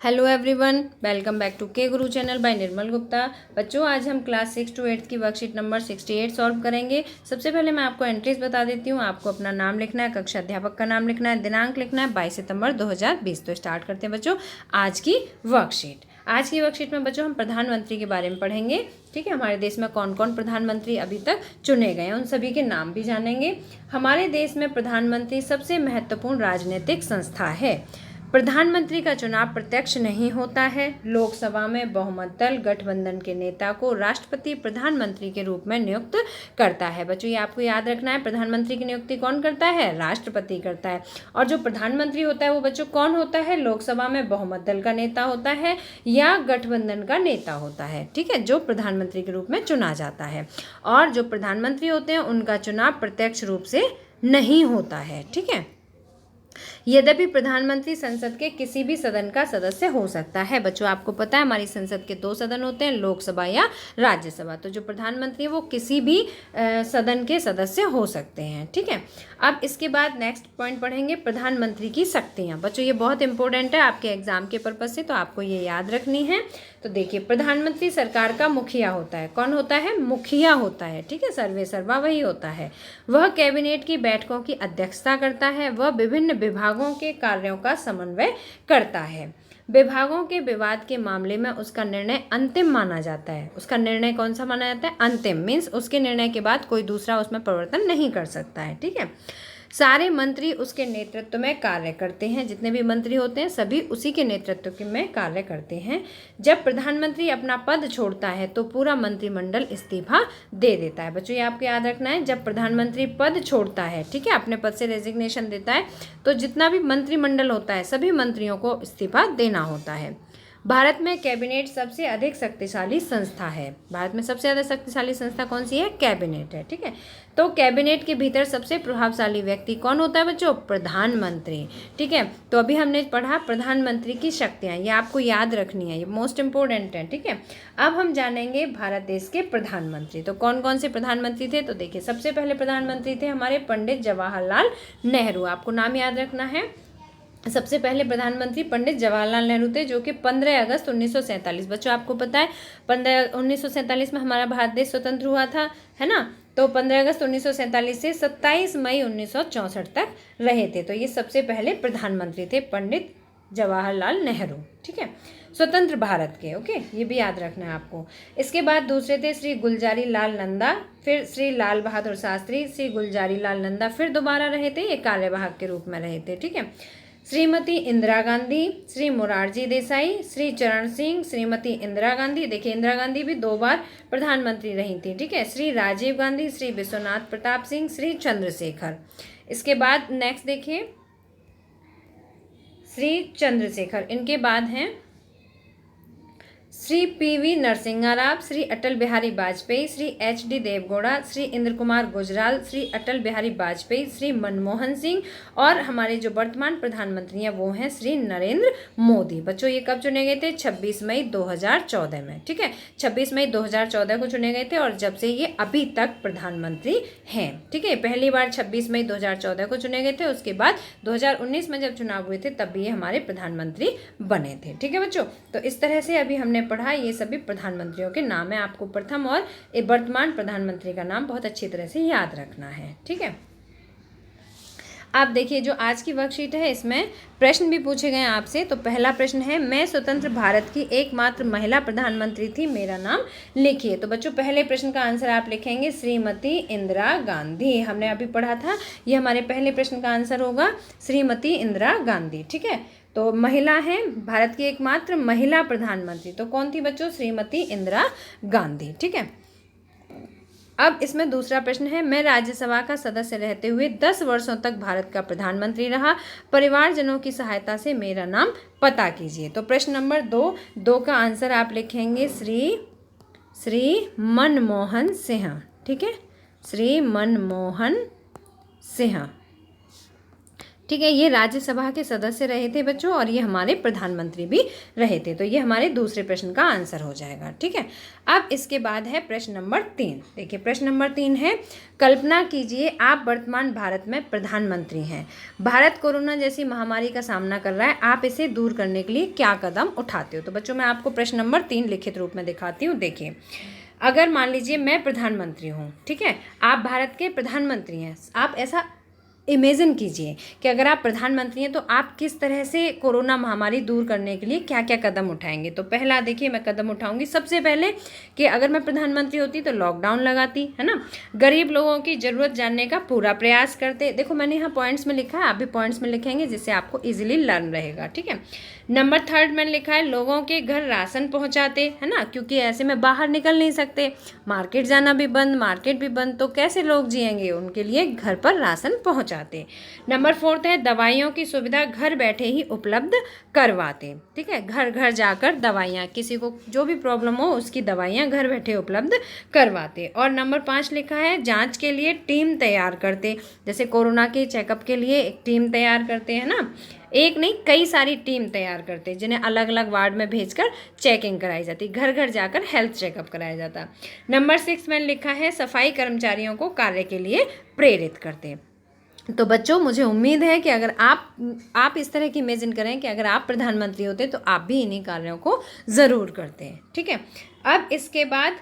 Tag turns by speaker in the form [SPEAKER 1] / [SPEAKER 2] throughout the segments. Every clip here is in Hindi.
[SPEAKER 1] Hello everyone, welcome back to K Guru channel bye निर्मल गुप्ता। बच्चों, आज हम क्लास 6 to 8 की वर्कशीट नंबर 68 सॉल्व करेंगे। सबसे पहले मैं आपको एंट्रीज बता देती हूँ। आपको अपना नाम लिखना है, कक्षा अध्यापक का नाम लिखना है, दिनांक लिखना है 22 सितंबर 2020। तो स्टार्ट करते हैं बच्चों आज की वर्कशीट। आज की वर्कशीट में बच्चों हम प्रधानमंत्री के बारे में पढ़ेंगे। ठीक है, हमारे देश में कौन कौन प्रधानमंत्री अभी तक चुने गए हैं उन सभी के नाम भी जानेंगे। हमारे देश में प्रधानमंत्री सबसे महत्वपूर्ण राजनीतिक संस्था है। प्रधानमंत्री का चुनाव प्रत्यक्ष नहीं होता है। लोकसभा में बहुमत दल गठबंधन के नेता को राष्ट्रपति प्रधानमंत्री के रूप में नियुक्त करता है। बच्चों, ये आपको याद रखना है, प्रधानमंत्री की नियुक्ति कौन करता है? राष्ट्रपति करता है। और जो प्रधानमंत्री होता है वो बच्चों कौन होता है? लोकसभा में बहुमत दल का नेता होता है या गठबंधन का नेता होता है। ठीक है, जो प्रधानमंत्री के रूप में चुना जाता है। और जो प्रधानमंत्री होते हैं उनका चुनाव प्रत्यक्ष रूप से नहीं होता है। ठीक है, यद्यपि प्रधानमंत्री संसद के किसी भी सदन का सदस्य हो सकता है। बच्चों, आपको पता है हमारी संसद के 2 सदन होते हैं, लोकसभा या राज्यसभा। तो जो प्रधानमंत्री है वो किसी भी सदन के सदस्य हो सकते हैं। ठीक है, अब इसके बाद नेक्स्ट पॉइंट पढ़ेंगे प्रधानमंत्री की शक्तियाँ। बच्चों, ये बहुत इंपॉर्टेंट है आपके एग्जाम के पर्पज से, तो आपको ये याद रखनी है। तो देखिए, प्रधानमंत्री सरकार का मुखिया होता है। कौन होता है? मुखिया होता है। ठीक है, सर्वे सर्वा वही होता है। वह कैबिनेट की बैठकों की अध्यक्षता करता है। वह विभिन्न विभागों के कार्यों का समन्वय करता है। विभागों के विवाद के मामले में उसका निर्णय अंतिम माना जाता है। उसका निर्णय कौन सा माना जाता है? अंतिम। मीन्स उसके निर्णय के बाद कोई दूसरा उसमें परिवर्तन नहीं कर सकता है। ठीक है, सारे मंत्री उसके नेतृत्व में कार्य करते हैं। जितने भी मंत्री होते हैं सभी उसी के नेतृत्व में कार्य करते हैं। जब प्रधानमंत्री अपना पद छोड़ता है तो पूरा मंत्रिमंडल इस्तीफा दे देता है। बच्चों, ये आपको याद रखना है, जब प्रधानमंत्री पद छोड़ता है, ठीक है, अपने पद से रेजिग्नेशन देता है, तो जितना भी मंत्रिमंडल होता है सभी मंत्रियों को इस्तीफा देना होता है। भारत में कैबिनेट सबसे अधिक शक्तिशाली संस्था है। भारत में सबसे ज़्यादा शक्तिशाली संस्था कौन सी है? कैबिनेट है। ठीक है, तो कैबिनेट के भीतर सबसे प्रभावशाली व्यक्ति कौन होता है बच्चों? प्रधानमंत्री। ठीक है, तो अभी हमने पढ़ा प्रधानमंत्री की शक्तियाँ, ये आपको याद रखनी है, ये मोस्ट इंपॉर्टेंट है। ठीक है, अब हम जानेंगे भारत देश के प्रधानमंत्री। तो कौन कौन से प्रधानमंत्री थे? तो देखिए, सबसे पहले प्रधानमंत्री थे हमारे पंडित जवाहरलाल नेहरू। आपको नाम याद रखना है। सबसे पहले प्रधानमंत्री पंडित जवाहरलाल नेहरू थे, जो कि 15 अगस्त 1947। बच्चों, आपको पता है 1947 में हमारा भारत देश स्वतंत्र हुआ था, है ना। तो 15 अगस्त 1947 से 27 मई 1964 तक रहे थे। तो ये सबसे पहले प्रधानमंत्री थे पंडित जवाहरलाल नेहरू। ठीक है, स्वतंत्र भारत के। ओके, ये भी याद रखना है आपको। इसके बाद दूसरे थे श्री गुलजारी लाल नंदा, फिर श्री लाल बहादुर शास्त्री। श्री गुलजारी लाल नंदा फिर दोबारा रहे थे, ये कार्यवाहक के रूप में रहे थे। ठीक है, श्रीमती इंदिरा गांधी, श्री मोरारजी देसाई, श्री चरण सिंह, श्रीमती इंदिरा गांधी। देखिए, इंदिरा गांधी भी 2 बार प्रधानमंत्री रही थी। ठीक है, श्री राजीव गांधी, श्री विश्वनाथ प्रताप सिंह, श्री चंद्रशेखर। इसके बाद नेक्स्ट देखिए श्री चंद्रशेखर। इनके बाद हैं श्री पीवी नरसिम्हा राव, श्री अटल बिहारी वाजपेयी, श्री एचडी देवगौड़ा, श्री इंद्र कुमार गुजराल, श्री अटल बिहारी वाजपेयी, श्री मनमोहन सिंह, और हमारे जो वर्तमान प्रधानमंत्री हैं वो हैं श्री नरेंद्र मोदी। बच्चों, ये कब चुने गए थे? 26 मई 2014 में। ठीक है, 26 मई 2014 को चुने गए थे, और जब से ये अभी तक प्रधानमंत्री हैं। ठीक है, पहली बार 26 मई 2014 को चुने गए थे, उसके बाद 2019 में जब चुनाव हुए थे तब भी ये हमारे प्रधानमंत्री बने थे। ठीक है बच्चों, तो इस तरह से अभी हमने पढ़ा, ये सभी प्रधानमंत्रियों के नाम है। आपको प्रथम और वर्तमान प्रधानमंत्री का नाम बहुत अच्छी तरह से याद रखना है। ठीक है, आप देखिए जो आज की वर्कशीट है इसमें प्रश्न भी पूछे गए हैं आपसे। तो पहला प्रश्न है, मैं स्वतंत्र भारत की एकमात्र महिला प्रधानमंत्री थी, मेरा नाम लिखिए। तो बच्चों, पहले प्रश्न का आंसर आप लिखेंगे श्रीमती इंदिरा गांधी। हमने अभी पढ़ा था, ये हमारे पहले प्रश्न का आंसर होगा श्रीमती इंदिरा गांधी। ठीक है, तो महिला हैं, भारत की एकमात्र महिला प्रधानमंत्री तो कौन थी बच्चों? श्रीमती इंदिरा गांधी। ठीक है, अब इसमें दूसरा प्रश्न है, मैं राज्यसभा का सदस्य रहते हुए 10 वर्षों तक भारत का प्रधानमंत्री रहा, परिवारजनों की सहायता से मेरा नाम पता कीजिए। तो प्रश्न नंबर 2 का आंसर आप लिखेंगे श्री मनमोहन सिंह। ठीक है, श्री मनमोहन सिंह। ठीक है, ये राज्यसभा के सदस्य रहे थे बच्चों, और ये हमारे प्रधानमंत्री भी रहे थे। तो ये हमारे दूसरे प्रश्न का आंसर हो जाएगा। ठीक है, अब इसके बाद है प्रश्न नंबर 3। देखिए प्रश्न नंबर 3 है, कल्पना कीजिए आप वर्तमान भारत में प्रधानमंत्री हैं। भारत कोरोना जैसी महामारी का सामना कर रहा है, आप इसे दूर करने के लिए क्या कदम उठाते हो। तो बच्चों मैं आपको प्रश्न नंबर 3 लिखित रूप में दिखाती हूँ। देखिए, अगर मान लीजिए मैं प्रधानमंत्री हूँ, ठीक है, आप भारत के प्रधानमंत्री हैं, आप ऐसा इमेजिन कीजिए कि अगर आप प्रधानमंत्री हैं तो आप किस तरह से कोरोना महामारी दूर करने के लिए क्या क्या कदम उठाएंगे। तो पहला देखिए, मैं कदम उठाऊंगी सबसे पहले कि अगर मैं प्रधानमंत्री होती तो लॉकडाउन लगाती, है ना, गरीब लोगों की ज़रूरत जानने का पूरा प्रयास करते। देखो मैंने यहाँ पॉइंट्स में लिखा है, आप भी पॉइंट्स में लिखेंगे जिससे आपको ईजिली लर्न रहेगा। ठीक है, नंबर 3 मैंने लिखा है, लोगों के घर राशन पहुँचाते, है ना, क्योंकि ऐसे में बाहर निकल नहीं सकते, मार्केट जाना भी बंद, मार्केट भी बंद, तो कैसे लोग जिएंगे, उनके लिए घर पर राशन पहुँचाते। नंबर 4 है, दवाइयों की सुविधा घर बैठे ही उपलब्ध करवाते। ठीक है, घर घर जाकर दवाइयाँ, किसी को जो भी प्रॉब्लम हो उसकी दवाइयाँ घर बैठे उपलब्ध करवाते। और नंबर 5 लिखा है, जांच के लिए टीम तैयार करते, जैसे कोरोना के चेकअप के लिए एक टीम तैयार करते हैं ना, एक नहीं कई सारी टीम तैयार करते जिन्हें अलग अलग वार्ड में भेजकर चेकिंग कराई जाती, घर घर जाकर हेल्थ चेकअप कराया जाता। नंबर 6 में लिखा है, सफाई कर्मचारियों को कार्य के लिए प्रेरित करते। तो बच्चों मुझे उम्मीद है कि अगर आप इस तरह की इमेजिन करें कि अगर आप प्रधानमंत्री होते तो आप भी इन्हीं कार्यों को ज़रूर करते हैं। ठीक है, अब इसके बाद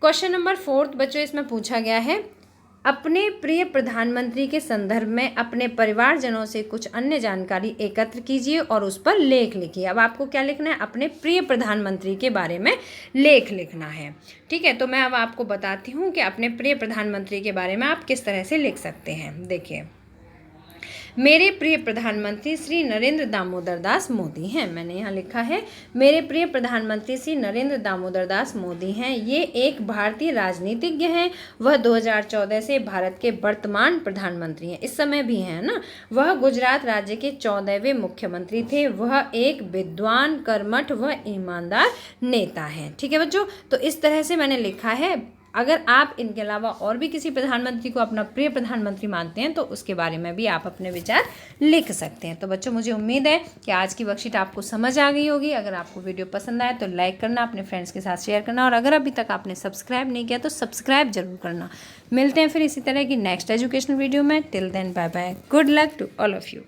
[SPEAKER 1] क्वेश्चन नंबर 4 बच्चों इसमें पूछा गया है, अपने प्रिय प्रधानमंत्री के संदर्भ में अपने परिवारजनों से कुछ अन्य जानकारी एकत्र कीजिए और उस पर लेख लिखिए। अब आपको क्या लिखना है, अपने प्रिय प्रधानमंत्री के बारे में लेख लिखना है। ठीक है, तो मैं अब आपको बताती हूँ कि अपने प्रिय प्रधानमंत्री के बारे में आप किस तरह से लिख सकते हैं। देखिए, मेरे प्रिय प्रधानमंत्री श्री नरेंद्र दामोदर दास मोदी हैं। मैंने यहाँ लिखा है, मेरे प्रिय प्रधानमंत्री श्री नरेंद्र दामोदर दास मोदी हैं। ये एक भारतीय राजनीतिज्ञ हैं। वह 2014 से भारत के वर्तमान प्रधानमंत्री हैं, इस समय भी हैं ना। वह गुजरात राज्य के 14वें मुख्यमंत्री थे। वह एक विद्वान, कर्मठ व ईमानदार नेता हैं। ठीक है बच्चों, तो इस तरह से मैंने लिखा है। अगर आप इनके अलावा और भी किसी प्रधानमंत्री को अपना प्रिय प्रधानमंत्री मानते हैं तो उसके बारे में भी आप अपने विचार लिख सकते हैं। तो बच्चों मुझे उम्मीद है कि आज की वर्कशीट आपको समझ आ गई होगी। अगर आपको वीडियो पसंद आए तो लाइक करना, अपने फ्रेंड्स के साथ शेयर करना, और अगर अभी तक आपने सब्सक्राइब नहीं किया तो सब्सक्राइब जरूर करना। मिलते हैं फिर इसी तरह की नेक्स्ट एजुकेशनल वीडियो में। Till then bye bye, good luck to all of you.